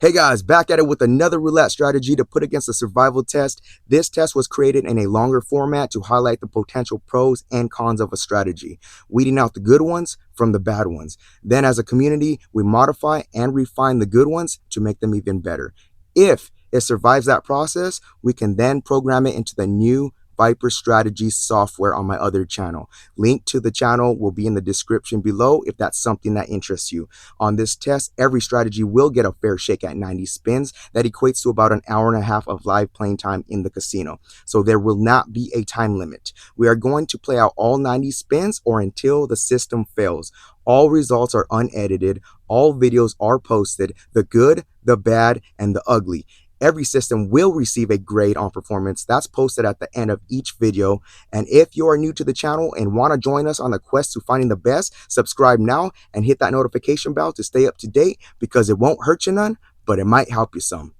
Hey guys, back at it with another roulette strategy to put against a survival test. This test was created in a longer format to highlight the potential pros and cons of a strategy, weeding out the good ones from the bad ones. Then as a community, we modify and refine the good ones to make them even better. If it survives that process, we can then program it into the new Viper Strategies software on my other channel. Link to the channel will be in the description below if that's something that interests you. On this test, every strategy will get a fair shake at 90 spins. That equates to about an hour and a half of live playing time in the casino. So there will not be a time limit. We are going to play out all 90 spins or until the system fails. All results are unedited. All videos are posted, the good, the bad, and the ugly. Every system will receive a grade on performance that's posted at the end of each video. And if you are new to the channel and want to join us on the quest to finding the best, subscribe now and hit that notification bell to stay up to date, because it won't hurt you none, but it might help you some.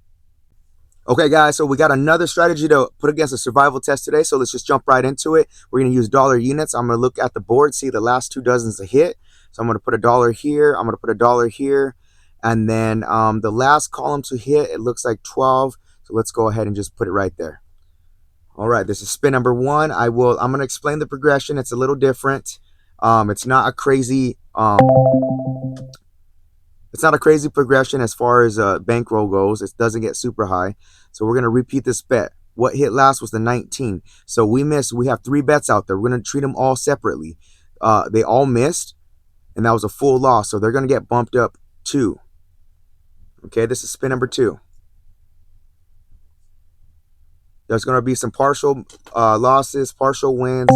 Okay guys, so we got another strategy to put against a survival test today, so let's just jump right into it. We're going to use dollar units. I'm going to look at the board, see the last 2 dozens a hit. So I'm going to put $1 here, I'm going to put $1 here, and then the last column to hit, it looks like 12. So let's go ahead and just put it right there. All right, this is spin number 1. I'm going to explain the progression. It's a little different. It's not a crazy progression as far as bankroll goes. It doesn't get super high. So we're going to repeat this bet. What hit last was the 19. So we missed. We have 3 bets out there. We're going to treat them all separately. They all missed, and that was a full loss. So they're going to get bumped up 2. Okay, this is spin number 2. There's going to be some partial losses, partial wins.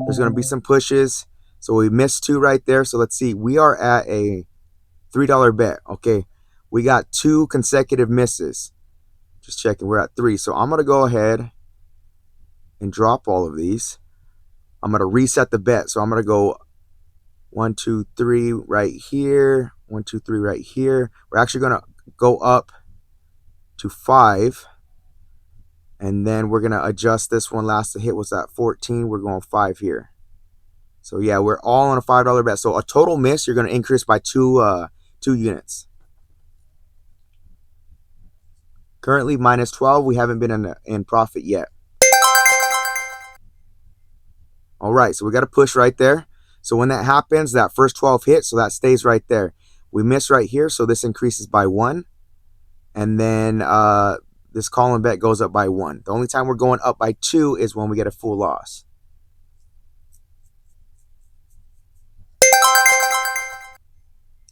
There's going to be some pushes. So we missed 2 right there. So let's see. We are at a $3 bet. Okay, we got 2 consecutive misses. Just checking, we're at 3. So I'm going to go ahead and drop all of these. I'm going to reset the bet. So I'm going to go 1, 2, 3 right here. 1, 2, 3 right here. We're actually going to go up to 5. And then we're going to adjust this one. Last hit was at 14. We're going 5 here. So yeah, we're all on a $5 bet. So a total miss, you're going to increase by 2 units. Currently minus 12. We haven't been in profit yet. All right, so we got to push right there. So when that happens, that first 12 hits, so that stays right there. We miss right here, so this increases by 1. And then this column bet goes up by 1. The only time we're going up by 2 is when we get a full loss.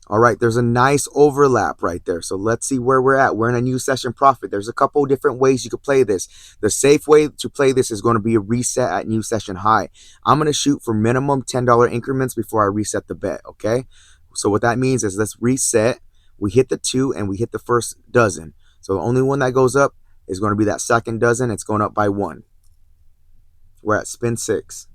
All right, there's a nice overlap right there. So let's see where we're at. We're in a new session profit. There's a couple different ways you could play this. The safe way to play this is going to be a reset at new session high. I'm going to shoot for minimum $10 increments before I reset the bet, okay? So what that means is let's reset. We hit the 2 and we hit the first dozen. So the only one that goes up is going to be that second dozen. It's going up by 1. We're at spin 6.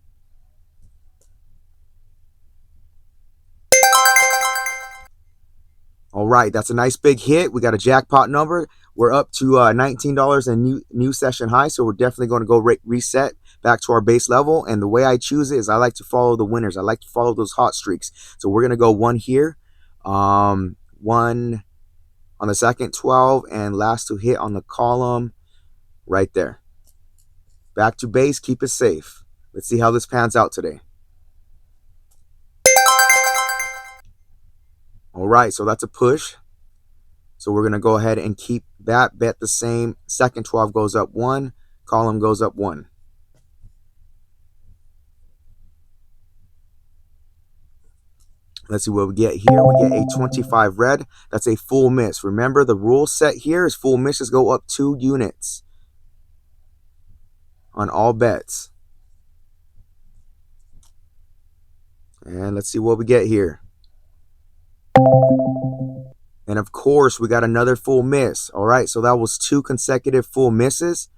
All right, that's a nice big hit. We got a jackpot number. We're up to $19 and new session high, so we're definitely going to go reset back to our base level. And the way I choose it is I like to follow the winners. I like to follow those hot streaks. So we're going to go 1 here, 1 on the second 12, and last to hit on the column right there. Back to base, keep it safe. Let's see how this pans out today. All right, so that's a push. So we're going to go ahead and keep that bet the same. Second 12 goes up 1, column goes up 1. Let's see what we get here. We get a 25 red. That's a full miss. Remember, the rule set here is full misses go up 2 units on all bets. And let's see what we get here. And of course, we got another full miss. All right, so that was 2 consecutive full misses.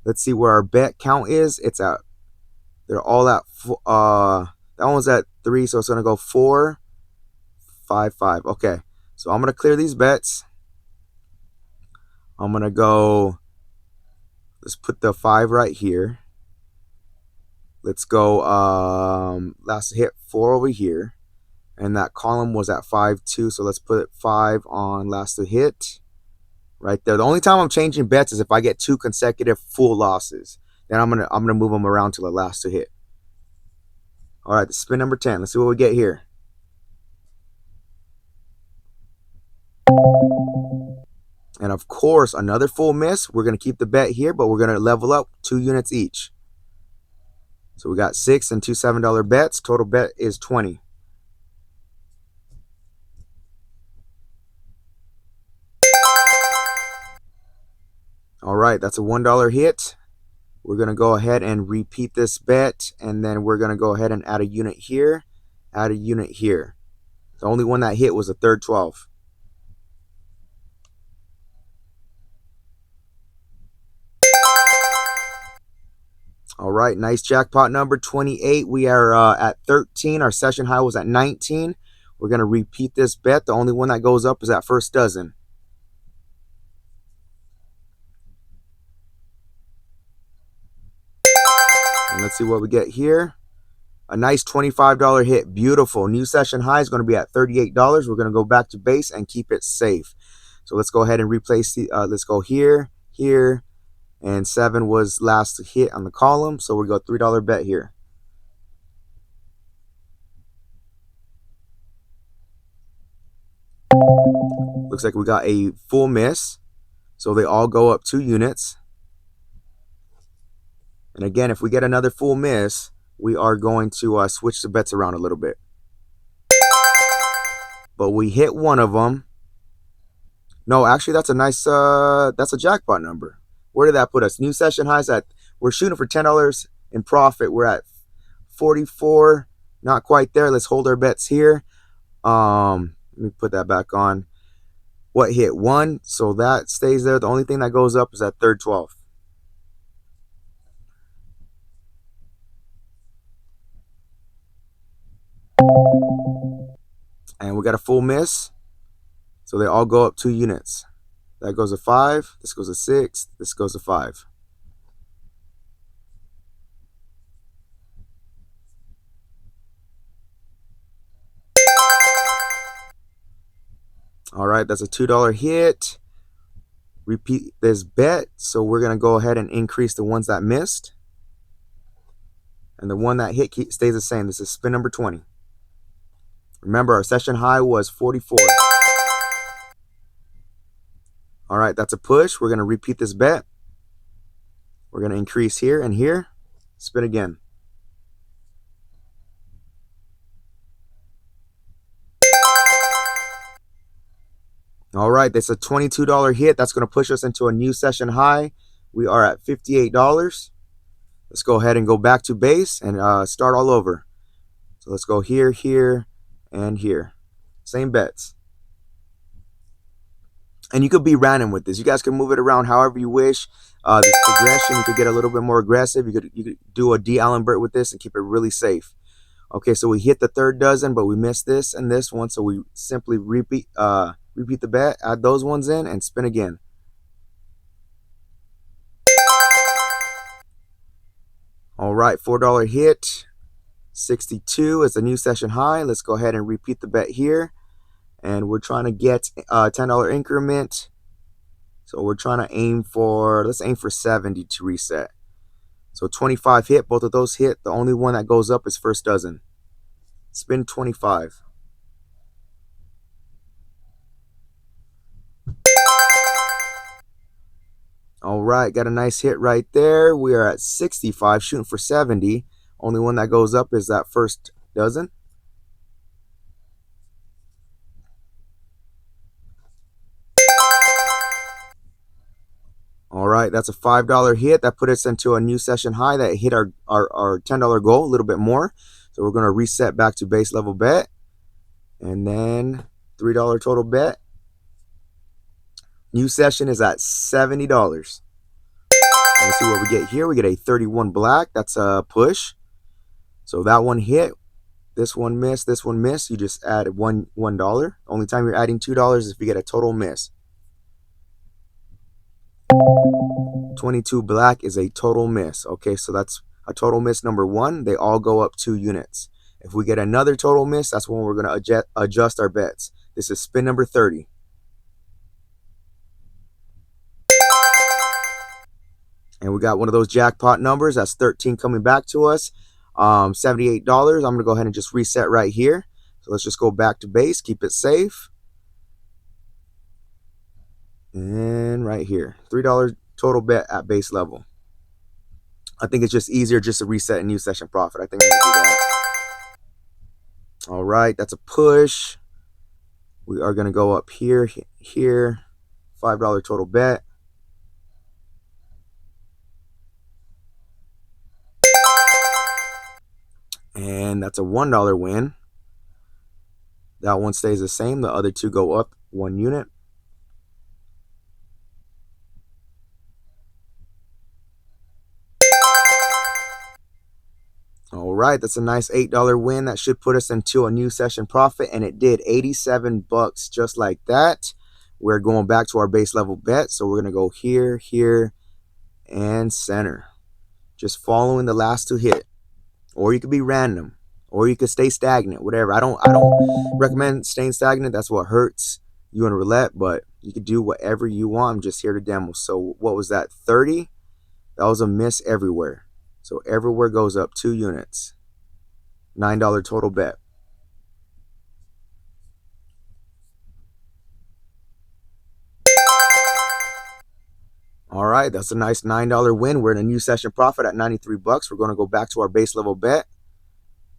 Let's see where our bet count is. It's at, they're all at, that one's at 3, so it's going to go 4, 5, 5. Okay, so I'm going to clear these bets. I'm going to go, let's put the 5 right here. Let's go, last hit 4 over here. And that column was at 5 too, so let's put 5 on last to hit. right there. The only time I'm changing bets is if I get 2 consecutive full losses. Then I'm gonna move them around till the last to hit. All right, spin number 10. Let's see what we get here. And of course, another full miss. We're gonna keep the bet here, but we're gonna level up 2 units each. So we got 6 and 2 $7 bets. Total bet is 20. All right, that's a $1 hit. We're going to go ahead and repeat this bet, and then we're going to go ahead and add a unit here, add a unit here. The only one that hit was the third 12. All right, nice jackpot number, 28. We are at 13. Our session high was at 19. We're going to repeat this bet. The only one that goes up is that first dozen. And let's see what we get here. A nice $25 hit. Beautiful. New session high is going to be at $38. We're going to go back to base and keep it safe. So let's go ahead and replace the, let's go here, here, and 7 was last hit on the column. So we go $3 bet here. Looks like we got a full miss. So they all go up 2 units. And again, if we get another full miss, we are going to switch the bets around a little bit. But we hit one of them. No, actually, that's a nice, that's a jackpot number. Where did that put us? New session highs at, we're shooting for $10 in profit. We're at 44, not quite there. Let's hold our bets here. Let me put that back on. What hit? 1, so that stays there. The only thing that goes up is that third 12. And we got a full miss. So they all go up 2 units. That goes to 5. This goes to 6. This goes to 5. All right, that's a $2 hit. Repeat this bet. So we're going to go ahead and increase the ones that missed. And the one that hit stays the same. This is spin number 20. Remember, our session high was 44. All right, that's a push. We're going to repeat this bet. We're going to increase here and here. Spin again. All right, that's a $22 hit. That's going to push us into a new session high. We are at $58. Let's go ahead and go back to base and start all over. So let's go here, here, and here. Same bets. And you could be random with this. You guys can move it around however you wish. This progression, you could get a little bit more aggressive. You could do a D. Allenbert with this and keep it really safe. Okay, so we hit the third dozen, but we missed this and this one. So we simply repeat the bet, add those ones in, and spin again. All right, $4 hit. 62 is a new session high. Let's go ahead and repeat the bet here. And we're trying to get a $10 increment. So we're trying to aim for, let's aim for 70 to reset. So 25 hit, both of those hit. The only one that goes up is first dozen. Spin 25. All right, got a nice hit right there. We are at 65, shooting for 70. Only one that goes up is that first dozen. All right, that's a $5 hit. That put us into a new session high that hit our $10 goal a little bit more. So we're going to reset back to base level bet. And then $3 total bet. New session is at $70. Let's see what we get here. We get a 31 black. That's a push. So that one hit. This one missed. This one missed. You just add $1. Only time you're adding $2 is if you get a total miss. 22 black is a total miss. Okay, so that's a total miss number 1. They all go up 2 units. If we get another total miss, that's when we're going to adjust our bets. This is spin number 30. And we got one of those jackpot numbers. That's 13 coming back to us. $78. I'm going to go ahead and just reset right here. So let's just go back to base, keep it safe. And right here, $3 total bet at base level. I think it's just easier just to reset a new session profit. I think I'm going to do that. All right, that's a push. We are going to go up here, here, $5 total bet. And that's a $1 win. That one stays the same. The other two go up 1 unit. All right, that's a nice $8 win. That should put us into a new session profit, and it did. 87 bucks just like that. We're going back to our base level bet, so we're going to go here, here, and center. Just following the last two hit. Or you could be random, or you could stay stagnant, whatever. I don't recommend staying stagnant. That's what hurts you in roulette, but you could do whatever you want. I'm just here to demo. So what was that, 30? That was a miss everywhere. So everywhere goes up 2 units. $9 total bet. All right, that's a nice $9 win. We're in a new session profit at 93 bucks. We're going to go back to our base level bet.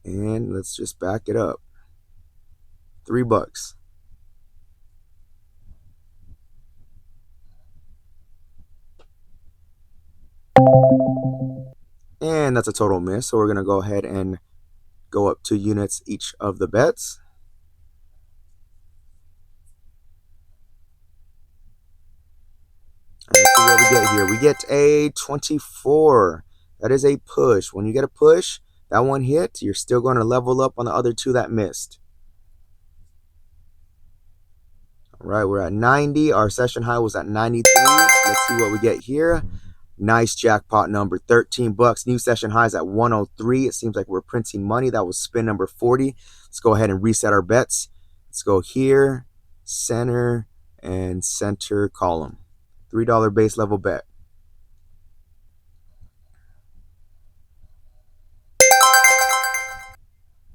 And let's just back it up. $3. And that's a total miss. So we're going to go ahead and go up 2 units each of the bets. And let's see what we get here. We get a 24. That is a push. When you get a push, that one hit, you're still going to level up on the other 2 that missed. All right, we're at 90. Our session high was at 93. Let's see what we get here. Nice jackpot number, 13 bucks. New session highs at 103. It seems like we're printing money. That was spin number 40. Let's go ahead and reset our bets. Let's go here, center, and center column. $3 base level bet.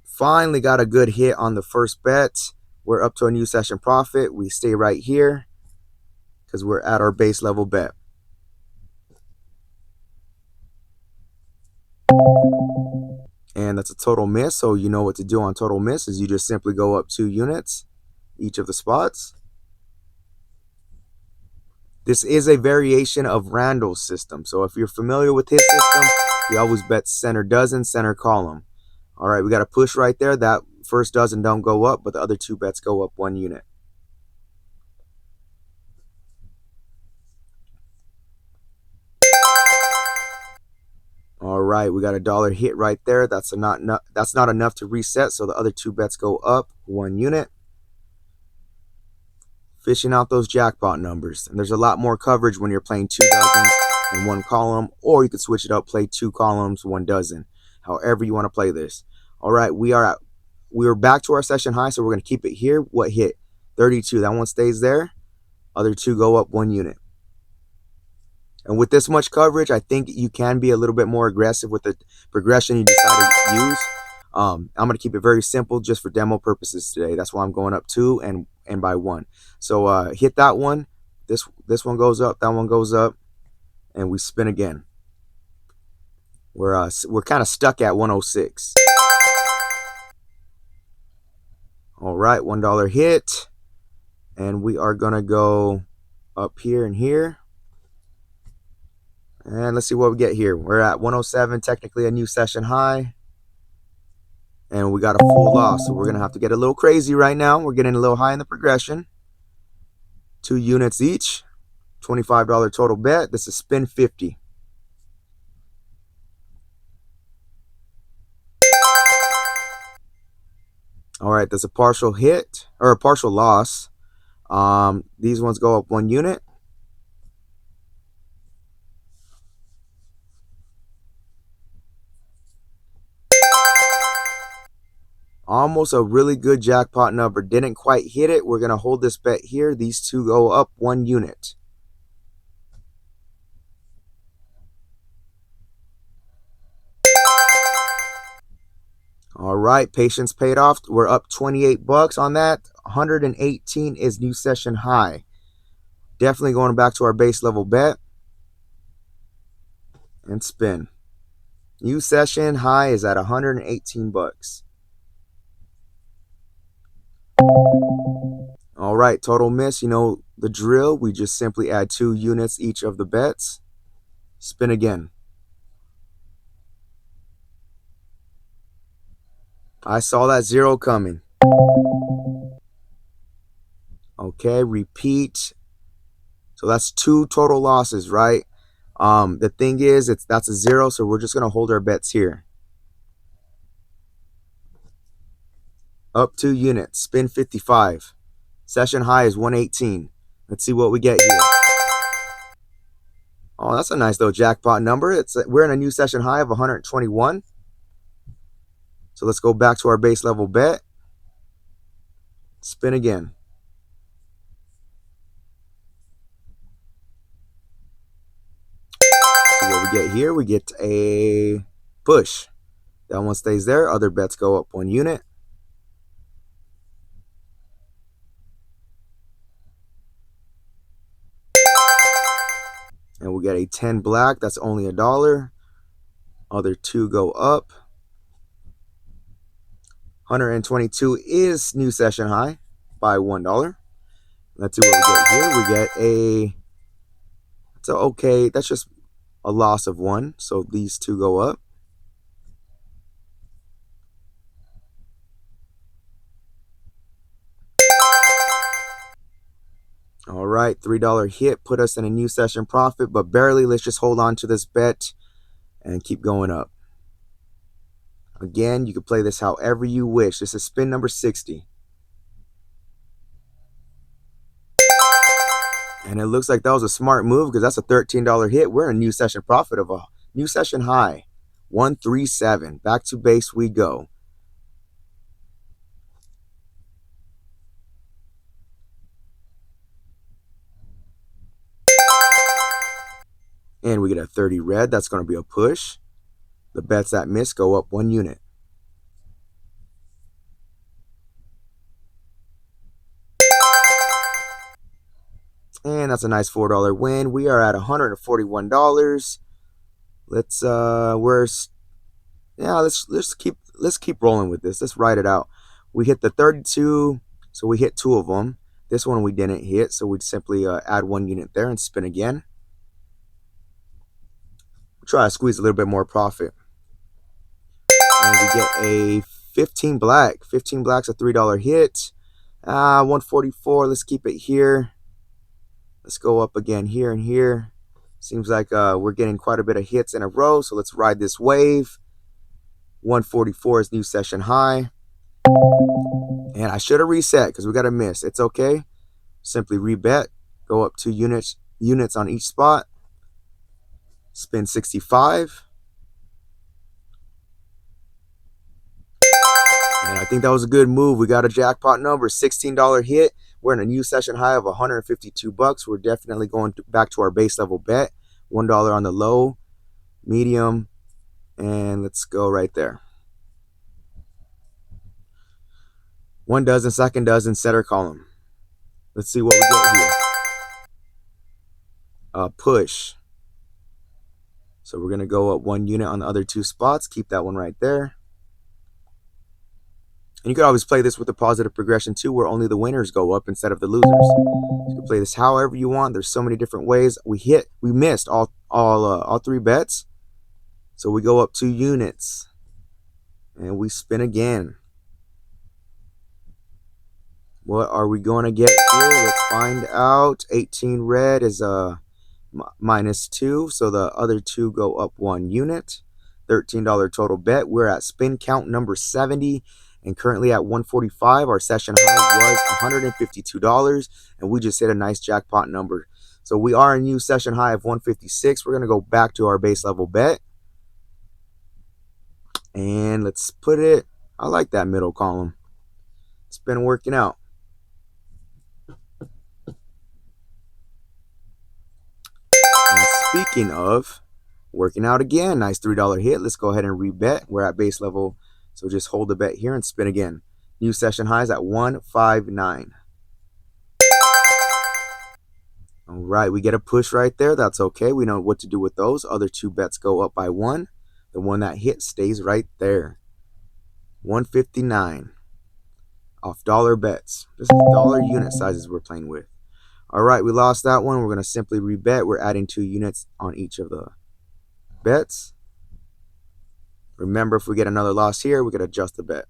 Finally got a good hit on the first bet. We're up to a new session profit. We stay right here because we're at our base level bet. And that's a total miss. So you know what to do on total miss is you just simply go up 2 units each of the spots. This is a variation of Randall's system. So if you're familiar with his system, he always bets center dozen, center column. All right, we got a push right there. That first dozen don't go up, but the other 2 bets go up 1 unit. All right, we got a $1 hit right there. That's not enough to reset, so the other 2 bets go up 1 unit. Fishing out those jackpot numbers. And there's a lot more coverage when you're playing 2 dozens in 1 column, or you could switch it up, play 2 columns, 1 dozen. However you want to play this. All right, we are back to our session high, so we're going to keep it here. What hit? 32. That one stays there. Other 2 go up 1 unit. And with this much coverage, I think you can be a little bit more aggressive with the progression you decide to use. I'm going to keep it very simple just for demo purposes today. That's why I'm going up 2 and by 1. So hit that one. This one goes up. That one goes up. And we spin again. We're kind of stuck at 106. All right, $1 hit. And we are going to go up here and here. And let's see what we get here. We're at 107, technically a new session high. And we got a full loss. So we're going to have to get a little crazy right now. We're getting a little high in the progression. 2 units each. $25 total bet. This is spin 50. All right, there's a partial hit or a partial loss. These ones go up 1 unit. Almost a really good jackpot number. Didn't quite hit it. We're going to hold this bet here. These 2 go up 1 unit. All right, patience paid off. We're up 28 bucks on that. 118 is new session high. Definitely going back to our base level bet and spin. New session high is at 118 bucks. All right, total miss. You know the drill. We just simply add 2 units each of the bets. Spin again. I saw that 0 coming. Okay, repeat. So that's 2 total losses, right? The thing is, that's a 0, so we're just gonna hold our bets here. Up 2 units, spin 55. Session high is 118. Let's see what we get here. Oh, that's a nice little jackpot number. We're in a new session high of 121. So let's go back to our base level bet. Spin again. See what we get here. We get a push. That one stays there. Other bets go up 1 unit. And we get a 10 black. That's only $1. Other 2 go up. 122 is new session high by $1. Let's see what we get here. We get a, it's a okay, that's just a loss of 1. So these 2 go up. All right, $3 hit put us in a new session profit, but barely. Let's just hold on to this bet and keep going up. Again, you can play this however you wish. This is spin number 60. And it looks like that was a smart move because that's a $13 hit. We're in a new session profit of a new session high. 137. Back to base we go. And we get a 30 red. That's going to be a push. The bets that miss go up 1 unit. And that's a nice $4 win. We are at $141. Let's keep rolling with this. Let's ride it out. We hit the 32, so we hit 2 of them. This one we didn't hit, so we'd simply add 1 unit there and spin again. Try to squeeze a little bit more profit. And we get a 15 black. 15 black's a $3 hit. 144. Let's keep it here. Let's go up again here and here. Seems like we're getting quite a bit of hits in a row, so let's ride this wave. 144 is new session high. And I should have reset because we got a miss. It's okay. Simply rebet. Go up 2 units on each spot. Spin 65. And I think that was a good move. We got a jackpot number, $16 hit. We're in a new session high of 152 bucks. We're definitely going back to our base level bet. $1 on the low, medium, and let's go right there. 1 dozen, second dozen, center column. Let's see what we get here. Push. So we're going to go up 1 unit on the other 2 spots. Keep that one right there. And you could always play this with a positive progression too, where only the winners go up instead of the losers. You can play this however you want. There's so many different ways. We missed all 3 bets. So we go up 2 units. And we spin again. What are we going to get here? Let's find out. 18 red is -2. So the other 2 go up 1 unit. $13 total bet. We're at spin count number 70. And currently at 145, our session high was $152. And we just hit a nice jackpot number. So we are a new session high of 156. We're going to go back to our base level bet. And let's put it, I like that middle column. It's been working out. And speaking of working out again, nice $3 hit. Let's go ahead and rebet. We're at base level So just hold the bet here and spin again. New session highs at 159. All right, we get a push right there. That's okay. We know what to do with those. Other two bets go up by 1. The one that hit stays right there. 159 off dollar bets. This is dollar unit sizes we're playing with. All right, we lost that one. We're going to simply rebet. We're adding 2 units on each of the bets. Remember, if we get another loss here, we got to adjust the bet.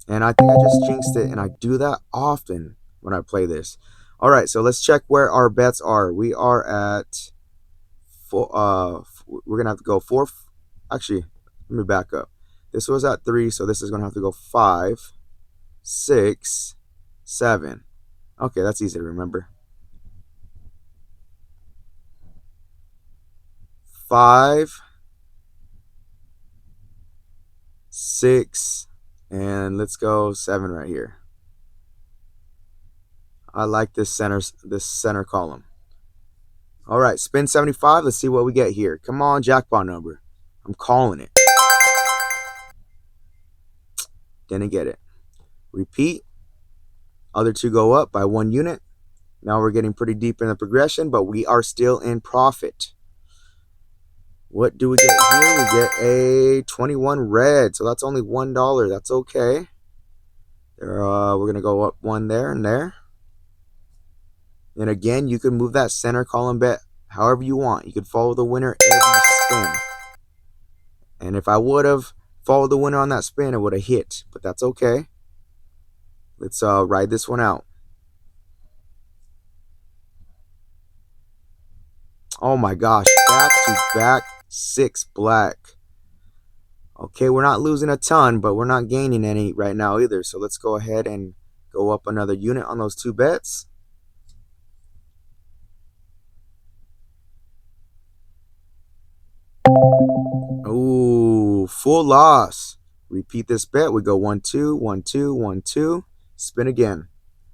And I think I just jinxed it, and I do that often when I play this. All right, so let's check where our bets are. We are at 4. We're going to have to go 4. Actually, let me back up. This was at 3, so this is going to have to go 5, 6, 7. Okay, that's easy to remember. 5, 6, and let's go 7 right here. I like this center column. All right, spin 75. Let's see what we get here. Come on, jackpot number. I'm calling it. Didn't get it. Repeat. Other two go up by 1 unit. Now we're getting pretty deep in the progression, but we are still in profit. What do we get here? We get a 21 red, so that's only $1. That's okay. We're going to go up 1 there and there. And again, you can move that center column bet however you want. You could follow the winner every spin. And if I would have followed the winner on that spin, it would have hit. But that's okay. Let's ride this one out. Oh my gosh, back to back 6 black. Okay, we're not losing a ton, but we're not gaining any right now either. So let's go ahead and go up another unit on those 2 bets. Ooh, full loss. Repeat this bet. We go 1, 2, 1, 2, 1, 2. Spin again.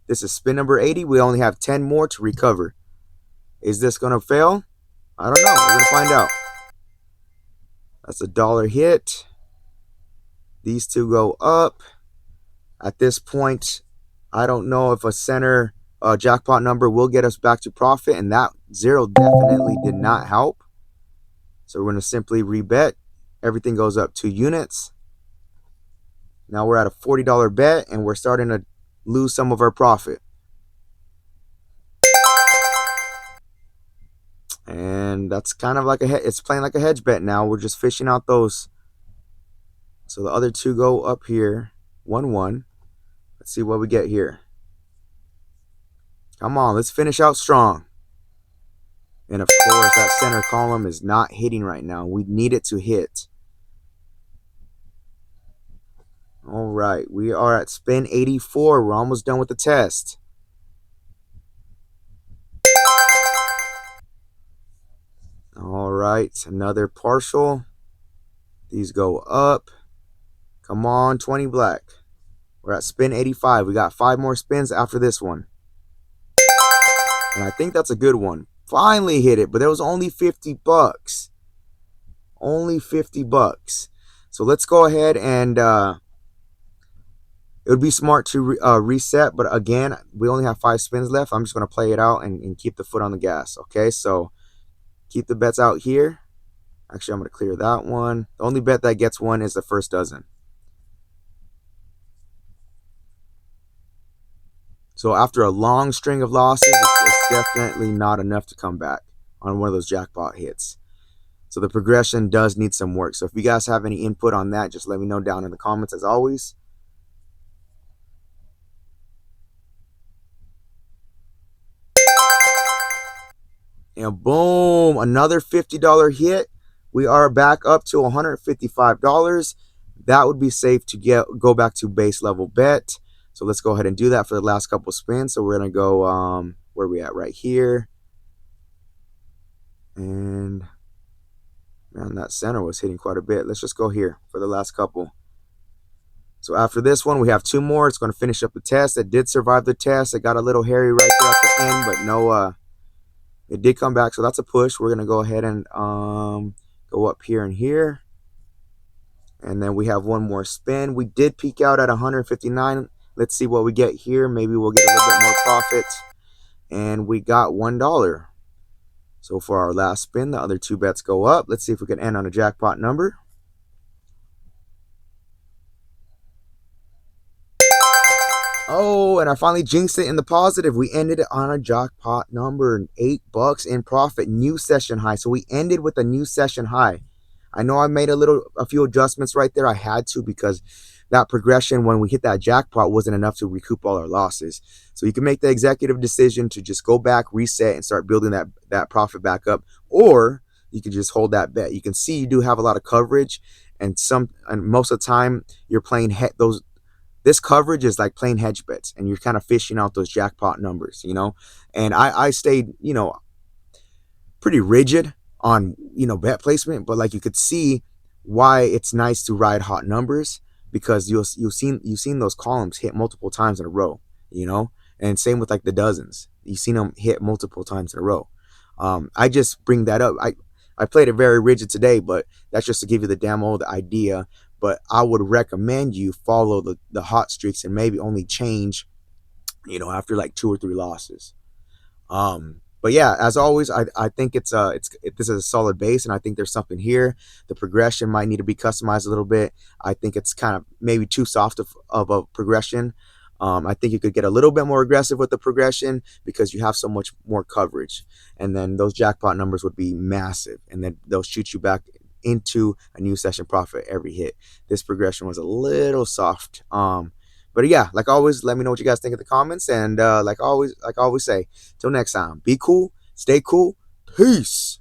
This is spin number 80. We only have 10 more to recover. Is this going to fail? I don't know. We're going to find out. That's a $1 hit. These 2 go up. At this point, I don't know if a center jackpot number will get us back to profit, and that 0 definitely did not help. So we're going to simply rebet. Everything goes up 2 units. Now we're at a $40 bet, and we're starting to lose some of our profit. And that's kind of like it's playing like a hedge bet now. We're just fishing out those. So the other 2 go up here. 1, 1. Let's see what we get here. Come on, let's finish out strong. And of course, that center column is not hitting right now. We need it to hit. All right, we are at spin 84. We're almost done with the test. All right, another partial. These go up. Come on, 20 black. We're at spin 85. We got 5 more spins after this one. And I think that's a good one. Finally hit it, but there was only 50 bucks. Only 50 bucks. So let's go ahead and it would be smart to reset, but again, we only have 5 spins left. I'm just going to play it out and keep the foot on the gas. Okay, so keep the bets out here. Actually, I'm going to clear that one. The only bet that gets 1 is the first dozen. So after a long string of losses, it's definitely not enough to come back on one of those jackpot hits. So the progression does need some work. So if you guys have any input on that, just let me know down in the comments as always. And boom, another $50 hit. We are back up to $155. That would be safe to go back to base level bet. So let's go ahead and do that for the last couple spins. So we're going to go, where are we at? Right here. And man, that center was hitting quite a bit. Let's just go here for the last couple. So after this one, we have 2 more. It's going to finish up the test. It did survive the test. It got a little hairy right there at the end, but no, it did come back. So that's a push. We're going to go ahead and go up here and here. And then we have one more spin. We did peak out at 159. Let's see what we get here. Maybe we'll get a little bit more profit. And we got $1. So for our last spin, the other two bets go up. Let's see if we can end on a jackpot number. Oh, and I finally jinxed it in the positive. We ended it on a jackpot number, $8 in profit, new session high. So we ended with a new session high. I know I made a few adjustments right there. I had to, because that progression when we hit that jackpot wasn't enough to recoup all our losses. So you can make the executive decision to just go back, reset, and start building that profit back up, or you can just hold that bet. You can see you do have a lot of coverage, and most of the time you're playing those. This coverage is like playing hedge bets, and you're kind of fishing out those jackpot numbers, And I stayed, pretty rigid on bet placement, but like you could see why it's nice to ride hot numbers, because you've seen those columns hit multiple times in a row, and same with like the dozens. You've seen them hit multiple times in a row. I just bring that up. I played it very rigid today, but that's just to give you the demo, the idea. But I would recommend you follow the hot streaks and maybe only change, after like 2 or 3 losses. But yeah, as always, I think this is a solid base, and I think there's something here. The progression might need to be customized a little bit. I think it's kind of maybe too soft of a progression. I think you could get a little bit more aggressive with the progression, because you have so much more coverage, and then those jackpot numbers would be massive, and then they'll shoot you back into a new session profit every hit. This progression was a little soft. But yeah, like always, let me know what you guys think in the comments. And like I always say, till next time, be cool, stay cool, peace.